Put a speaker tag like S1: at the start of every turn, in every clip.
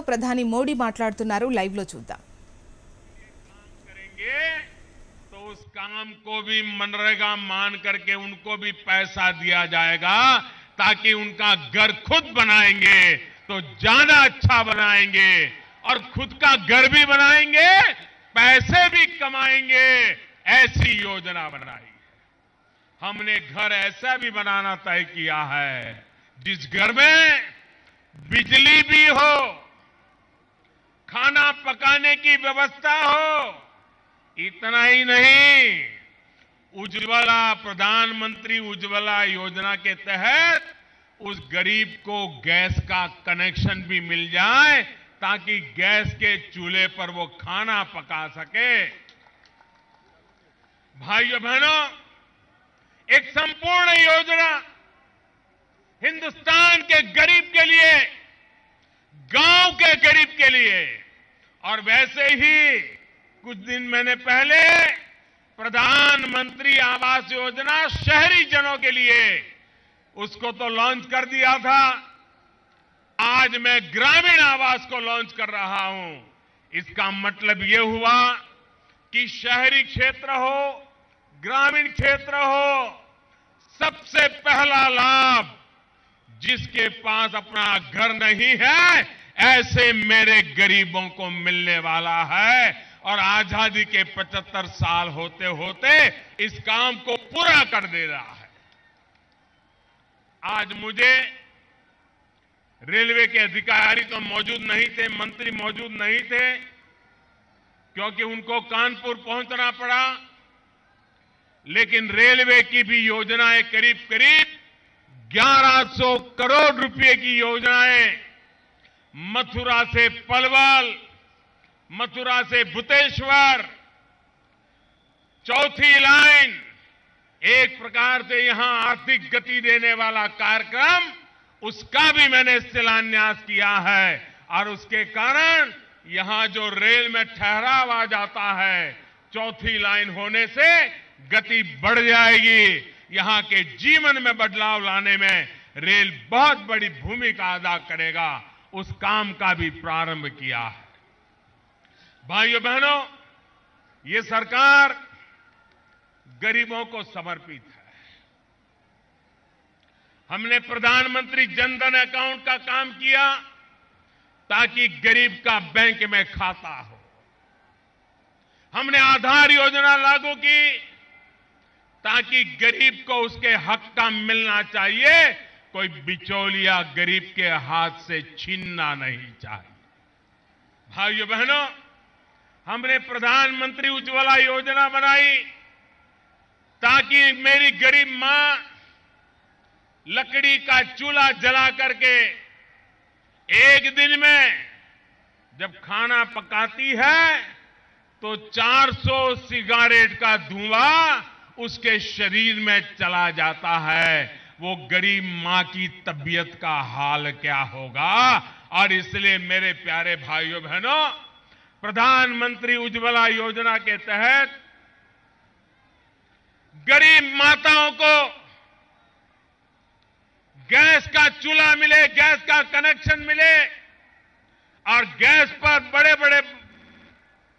S1: ప్రధాని మోడీ మాట్లాడుతున్నారు, లైవ్ లో చూద్దాం.
S2: तो उस काम को भी मनरेगा मान करके उनको भी पैसा दिया जाएगा ताकि उनका घर खुद बनाएंगे तो ज्यादा अच्छा बनाएंगे और खुद का घर भी बनाएंगे, पैसे भी कमाएंगे। ऐसी योजना बनाई। हमने घर ऐसा भी बनाना तय किया है जिस घर में बिजली भी हो, खाना पकाने की व्यवस्था हो। इतना ही नहीं, उज्ज्वला प्रधानमंत्री उज्ज्वला योजना के तहत उस गरीब को गैस का कनेक्शन भी मिल जाए ताकि गैस के चूल्हे पर वो खाना पका सके। भाइयों बहनों, एक संपूर्ण योजना हिंदुस्तान के गरीब के लिए, गांव के गरीब के लिए। और वैसे ही कुछ दिन महीने पहले प्रधानमंत्री आवास योजना शहरी जनों के लिए, उसको तो लॉन्च कर दिया था। आज मैं ग्रामीण आवास को लॉन्च कर रहा हूं। इसका मतलब यह हुआ कि शहरी क्षेत्र हो, ग्रामीण क्षेत्र हो, सबसे पहला लाभ जिसके पास अपना घर नहीं है ऐसे मेरे गरीबों को मिलने वाला है। और आजादी के 75 साल होते होते इस काम को पूरा कर दे रहा है। आज मुझे रेलवे के अधिकारी तो मौजूद नहीं थे, मंत्री मौजूद नहीं थे, क्योंकि उनको कानपुर पहुंचना पड़ा। लेकिन रेलवे की भी योजनाएं करीब करीब 1100 करोड़ रुपए की योजनाएं, मथुरा से पलवल, मथुरा से भूतेश्वर, चौथी लाइन, एक प्रकार से यहां आर्थिक गति देने वाला कार्यक्रम, उसका भी मैंने शिलान्यास किया है। और उसके कारण यहां जो रेल में ठहराव आ जाता है, चौथी लाइन होने से गति बढ़ जाएगी। यहां के जीवन में बदलाव लाने में रेल बहुत बड़ी भूमिका अदा करेगा। उस काम का भी प्रारंभ किया है। भाइयों बहनों, ये सरकार गरीबों को समर्पित है। हमने प्रधानमंत्री जन धन अकाउंट का काम किया ताकि गरीब का बैंक में खाता हो। हमने आधार योजना लागू की ताकि गरीब को उसके हक का मिलना चाहिए, कोई बिचौलिया गरीब के हाथ से छीनना नहीं चाहिए। भाइयों बहनों, हमने प्रधानमंत्री उज्ज्वला योजना बनाई ताकि मेरी गरीब मां लकड़ी का चूल्हा जला करके एक दिन में जब खाना पकाती है तो 400 सिगारेट का धुआं उसके शरीर में चला जाता है। वो गरीब मां की तबीयत का हाल क्या होगा। और इसलिए मेरे प्यारे भाइयों बहनों, प्रधानमंत्री उज्ज्वला योजना के तहत गरीब माताओं को गैस का चूल्हा मिले, गैस का कनेक्शन मिले। और गैस पर बड़े बड़े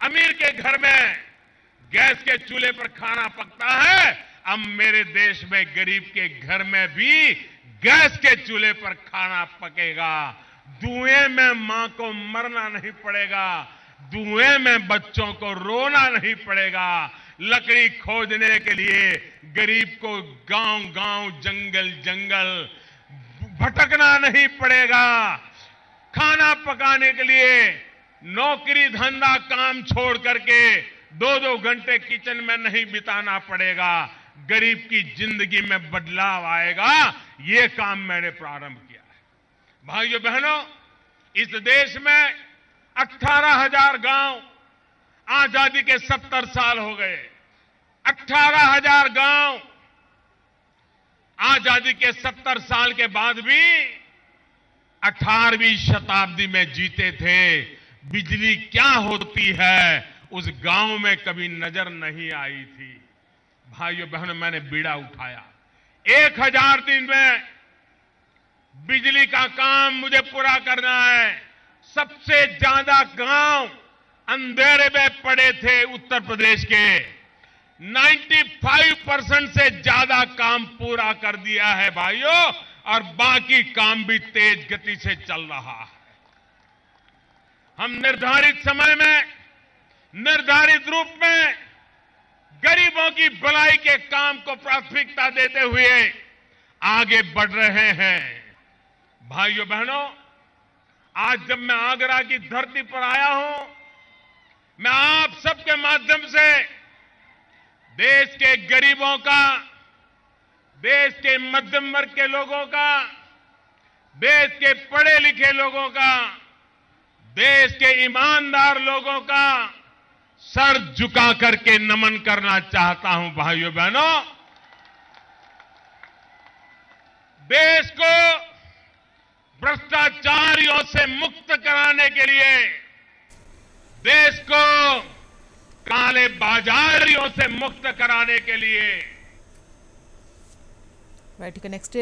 S2: अमीर के घर में गैस के चूल्हे पर खाना पकता है, अब मेरे देश में गरीब के घर में भी गैस के चूल्हे पर खाना पकेगा। धुएं में मां को मरना नहीं पड़ेगा, धुएं में बच्चों को रोना नहीं पड़ेगा। लकड़ी खोजने के लिए गरीब को गांव-गांव, जंगल-जंगल भटकना नहीं पड़ेगा। खाना पकाने के लिए नौकरी धंधा काम छोड़ करके 2-2 घंटे किचन में नहीं बिताना पड़ेगा। गरीब की जिंदगी में बदलाव आएगा। ये काम मैंने प्रारंभ किया है। भाइयों बहनों, इस देश में 18,000 गांव, आजादी के 70 साल हो गए, 18,000 गांव आजादी के 70 साल के बाद भी 18वीं शताब्दी में जीते थे। बिजली क्या होती है उस गांव में कभी नजर नहीं आई थी। भाइयों बहनों, मैंने बीड़ा उठाया। 1000 दिन में बिजली का काम मुझे पूरा करना है। सबसे ज्यादा गांव अंधेरे में पड़े थे उत्तर प्रदेश के। 95% से ज्यादा काम पूरा कर दिया है भाइयों, और बाकी काम भी तेज गति से चल रहा है। हम निर्धारित समय में, निर्धारित रूप में गरीबों की भलाई के काम को प्राथमिकता देते हुए आगे बढ़ रहे हैं। भाइयों बहनों, आज जब मैं आगरा की धरती पर आया हूं, मैं आप सबके माध्यम से देश के गरीबों का, देश के मध्यम वर्ग के लोगों का, देश के पढ़े लिखे लोगों का, देश के ईमानदार लोगों का सर झुका करके नमन करना चाहता हूं। भाइयों बहनों, देश को भ्रष्टाचारियों से मुक्त कराने के लिए, देश को काले बाजारियों से मुक्त कराने के लिए
S1: రైట్, ఇక నెక్స్ట్